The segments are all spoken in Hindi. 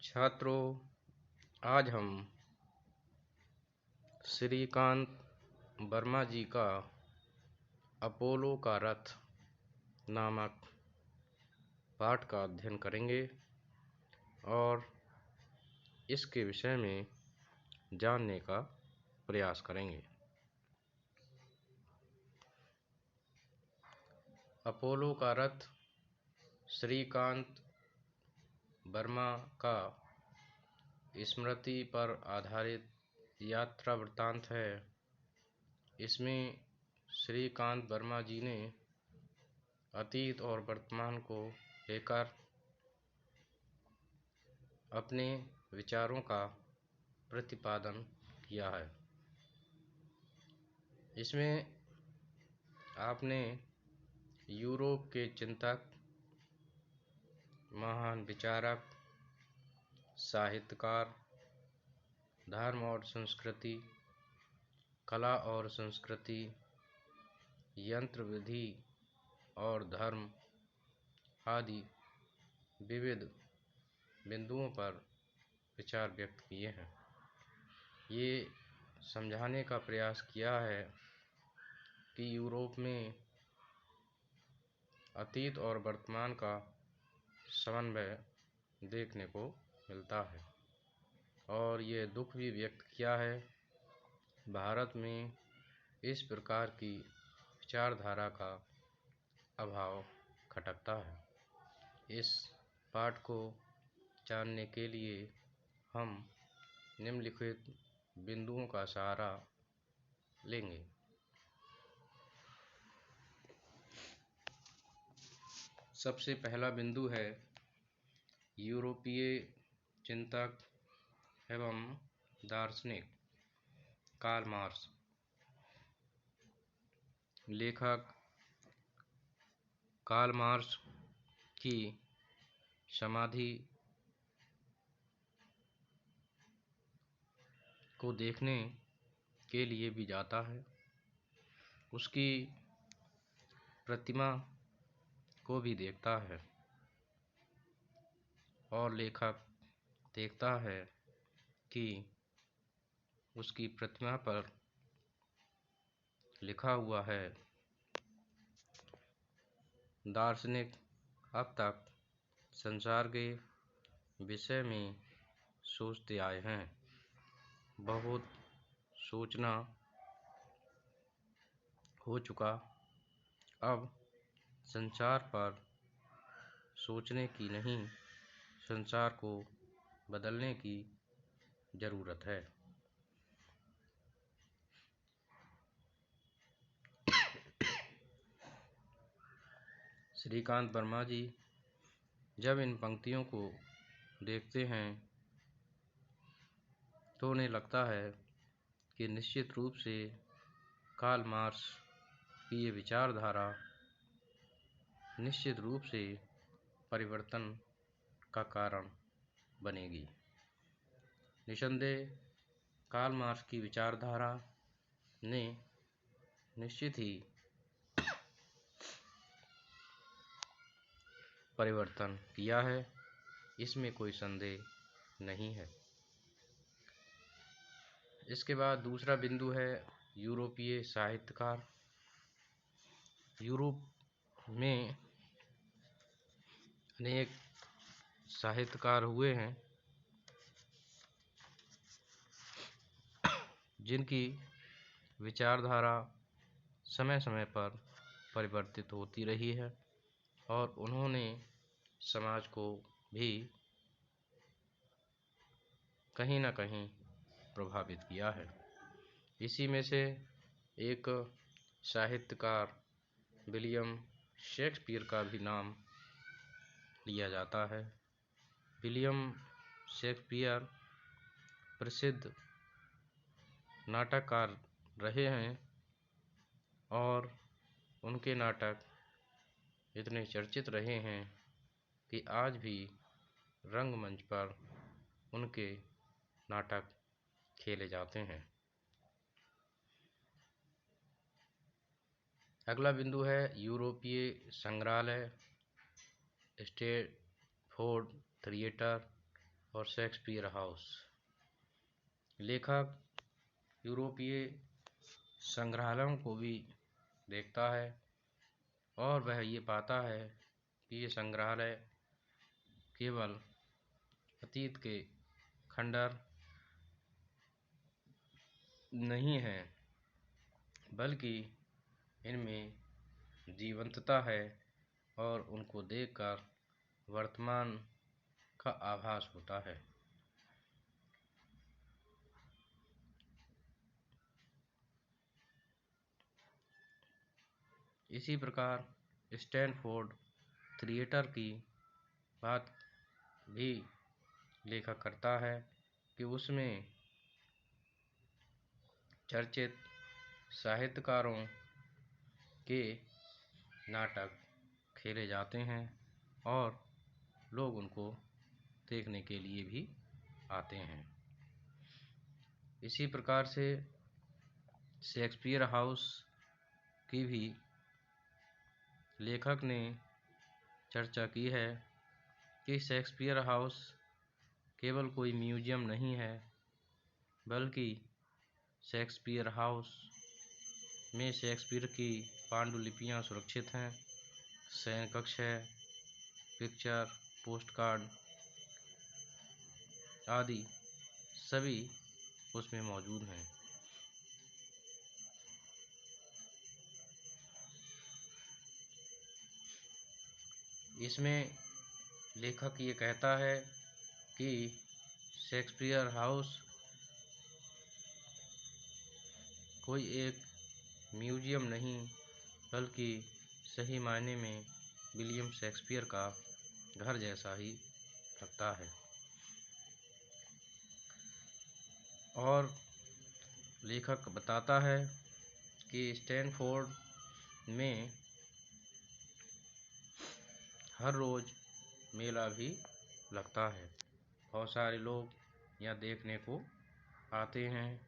छात्रों, आज हम श्रीकांत वर्मा जी का अपोलो का रथ नामक पाठ का अध्ययन करेंगे और इसके विषय में जानने का प्रयास करेंगे। अपोलो का रथ श्रीकांत वर्मा का स्मृति पर आधारित यात्रा वृत्तांत है। इसमें श्रीकांत वर्मा जी ने अतीत और वर्तमान को लेकर अपने विचारों का प्रतिपादन किया है। इसमें आपने यूरोप के चिंतक, महान विचारक, साहित्यकार, धर्म और संस्कृति, कला और संस्कृति, यंत्र विधि और धर्म आदि विविध बिंदुओं पर विचार व्यक्त किए हैं। ये समझाने का प्रयास किया है कि यूरोप में अतीत और वर्तमान का समन्वय देखने को मिलता है और ये दुख भी व्यक्त किया है भारत में इस प्रकार की विचारधारा का अभाव खटकता है। इस पाठ को जानने के लिए हम निम्नलिखित बिंदुओं का सहारा लेंगे। सबसे पहला बिंदु है यूरोपीय चिंतक एवं दार्शनिक कार्ल मार्क्स। लेखक कार्ल मार्क्स की समाधि को देखने के लिए भी जाता है। उसकी प्रतिमा को भी देखता है और लेखक देखता है कि उसकी प्रतिमा पर लिखा हुआ है, दार्शनिक अब तक संसार के विषय में सोचते आए हैं। बहुत सोचना हो चुका, अब संसार पर सोचने की नहीं, संसार को बदलने की जरूरत है। श्रीकांत वर्मा जी जब इन पंक्तियों को देखते हैं तो उन्हें लगता है कि निश्चित रूप से कार्ल मार्क्स की ये विचारधारा निश्चित रूप से परिवर्तन का कारण बनेगी। निसंदेह कार्ल मार्क्स की विचारधारा ने निश्चित ही परिवर्तन किया है, इसमें कोई संदेह नहीं है। इसके बाद दूसरा बिंदु है यूरोपीय साहित्यकार। यूरोप में अनेक साहित्यकार हुए हैं जिनकी विचारधारा समय समय पर परिवर्तित होती रही है और उन्होंने समाज को भी कहीं न कहीं प्रभावित किया है। इसी में से एक साहित्यकार विलियम शेक्सपियर का भी नाम लिया जाता है। विलियम शेक्सपियर प्रसिद्ध नाटककार रहे हैं और उनके नाटक इतने चर्चित रहे हैं कि आज भी रंगमंच पर उनके नाटक खेले जाते हैं। अगला बिंदु है यूरोपीय संग्रहालय, स्टैटफोर्ड थिएटर और शेक्सपियर हाउस। लेखक यूरोपीय संग्रहालयों को भी देखता है और वह ये पाता है कि ये संग्रहालय केवल अतीत के खंडहर नहीं हैं, बल्कि इनमें जीवंतता है और उनको देखकर वर्तमान का आभास होता है। इसी प्रकार स्टैनफोर्ड थिएटर की बात भी लेखक करता है कि उसमें चर्चित साहित्यकारों के नाटक खेले जाते हैं और लोग उनको देखने के लिए भी आते हैं। इसी प्रकार से शेक्सपियर हाउस की भी लेखक ने चर्चा की है कि शेक्सपियर हाउस केवल कोई म्यूजियम नहीं है, बल्कि शेक्सपियर हाउस में शेक्सपियर की पांडुलिपियाँ सुरक्षित हैं, शयन कक्ष है, पिक्चर, पोस्टकार्ड आदि सभी उसमें मौजूद हैं। इसमें लेखक ये कहता है कि शेक्सपियर हाउस कोई एक म्यूजियम नहीं, बल्कि सही मायने में विलियम शेक्सपियर का घर जैसा ही लगता है। और लेखक बताता है कि स्टैनफोर्ड में हर रोज़ मेला भी लगता है। बहुत सारे लोग यहाँ देखने को आते हैं।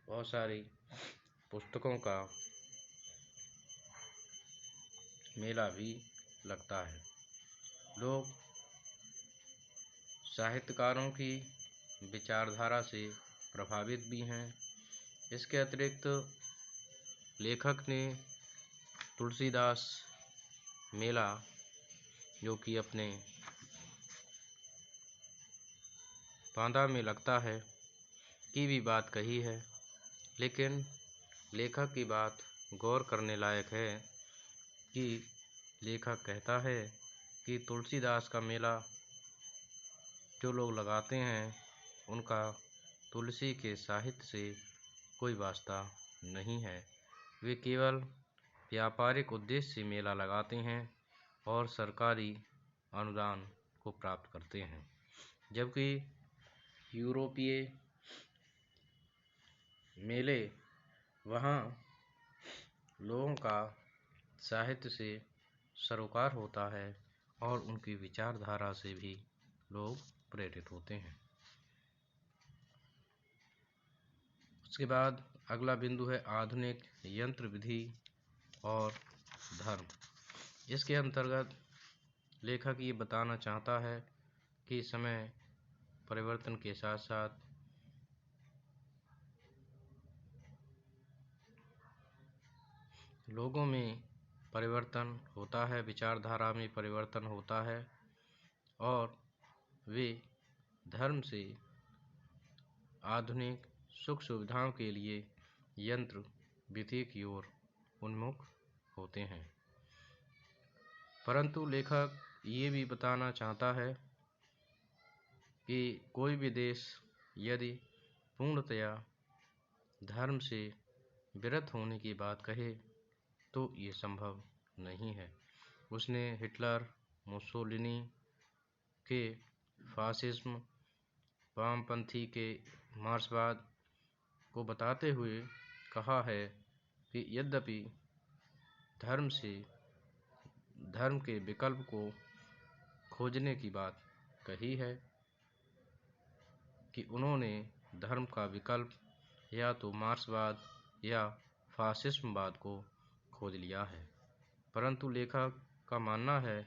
बहुत सारी पुस्तकों का मेला भी लगता है। लोग साहित्यकारों की विचारधारा से प्रभावित भी हैं। इसके अतिरिक्त लेखक ने तुलसीदास मेला, जो कि अपने बांदा में लगता है, की भी बात कही है। लेकिन लेखक की बात गौर करने लायक है कि लेखक कहता है कि तुलसीदास का मेला जो लोग लगाते हैं उनका तुलसी के साहित्य से कोई वास्ता नहीं है। वे केवल व्यापारिक उद्देश्य से मेला लगाते हैं और सरकारी अनुदान को प्राप्त करते हैं, जबकि यूरोपीय मेले वहाँ लोगों का साहित्य से सरोकार होता है और उनकी विचारधारा से भी लोग प्रेरित होते हैं। उसके बाद अगला बिंदु है आधुनिक यंत्र विधि और धर्म। इसके अंतर्गत लेखक ये बताना चाहता है कि समय परिवर्तन के साथ साथ लोगों में परिवर्तन होता है, विचारधारा में परिवर्तन होता है और वे धर्म से आधुनिक सुख सुविधाओं के लिए यंत्र विधि की ओर उन्मुख होते हैं। परंतु लेखक ये भी बताना चाहता है कि कोई भी देश यदि पूर्णतया धर्म से विरत होने की बात कहे तो ये संभव नहीं है। उसने हिटलर, मुसोलिनी के फासिज्म, वामपंथी के मार्क्सवाद को बताते हुए कहा है कि यद्यपि धर्म के विकल्प को खोजने की बात कही है कि उन्होंने धर्म का विकल्प या तो मार्क्सवाद या फासिज्मवाद को खोज लिया है, परंतु लेखक का मानना है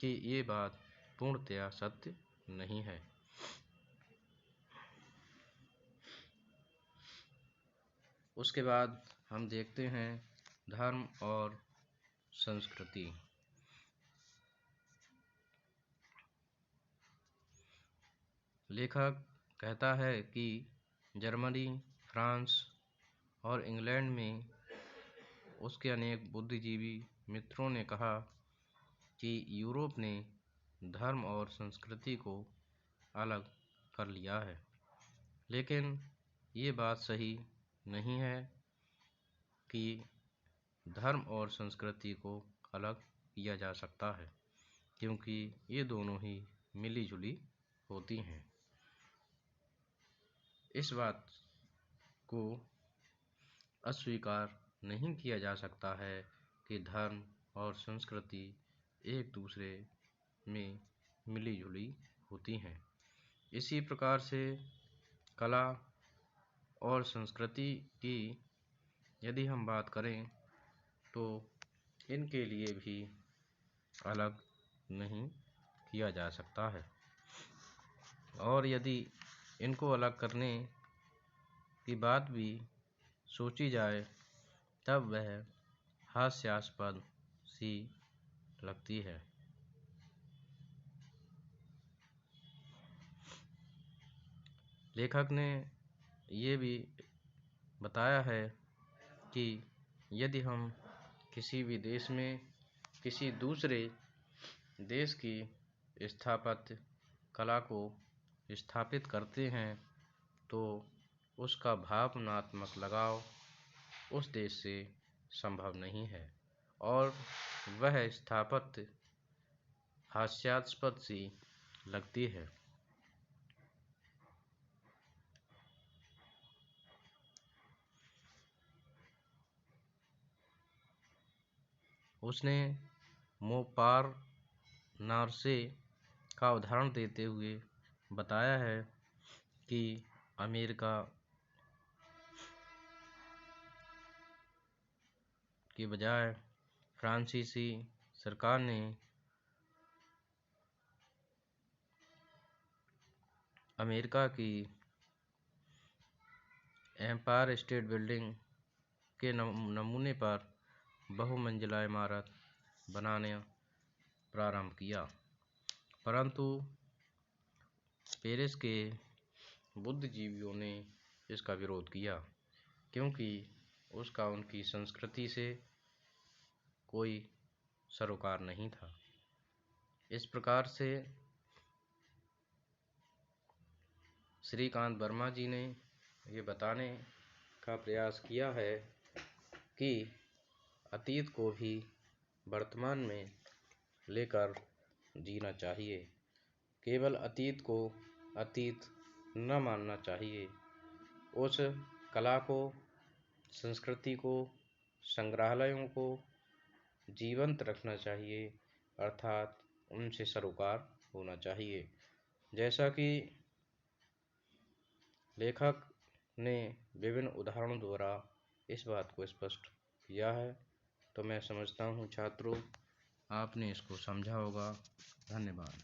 कि ये बात पूर्णतया सत्य नहीं है। उसके बाद हम देखते हैं धर्म और संस्कृति। लेखक कहता है कि जर्मनी, फ्रांस और इंग्लैंड में उसके अनेक बुद्धिजीवी मित्रों ने कहा कि यूरोप ने धर्म और संस्कृति को अलग कर लिया है, लेकिन ये बात सही नहीं है कि धर्म और संस्कृति को अलग किया जा सकता है, क्योंकि ये दोनों ही मिली जुली होती हैं। इस बात को अस्वीकार नहीं किया जा सकता है कि धर्म और संस्कृति एक दूसरे में मिली जुली होती हैं। इसी प्रकार से कला और संस्कृति की यदि हम बात करें तो इनके लिए भी अलग नहीं किया जा सकता है, और यदि इनको अलग करने की बात भी सोची जाए तब वह हास्यास्पद सी लगती है। लेखक ने ये भी बताया है कि यदि हम किसी भी देश में किसी दूसरे देश की स्थापत्य कला को स्थापित करते हैं तो उसका भावनात्मक लगाव उस देश से संभव नहीं है और वह स्थापत्य हास्यास्पद सी लगती है। उसने मोपारनार्से का उदाहरण देते हुए बताया है कि अमेरिका के बजाय फ्रांसीसी सरकार ने अमेरिका की एम्पायर स्टेट बिल्डिंग के नमूने पर बहुमंजिला इमारत बनाने प्रारंभ किया, परंतु पेरिस के बुद्धिजीवियों ने इसका विरोध किया क्योंकि उसका उनकी संस्कृति से कोई सरोकार नहीं था। इस प्रकार से श्रीकांत वर्मा जी ने ये बताने का प्रयास किया है कि अतीत को भी वर्तमान में लेकर जीना चाहिए, केवल अतीत को अतीत न मानना चाहिए। उस कला को, संस्कृति को, संग्रहालयों को जीवंत रखना चाहिए, अर्थात उनसे सरोकार होना चाहिए। जैसा कि लेखक ने विभिन्न उदाहरणों द्वारा इस बात को स्पष्ट किया है, तो मैं समझता हूँ छात्रों आपने इसको समझा होगा। धन्यवाद।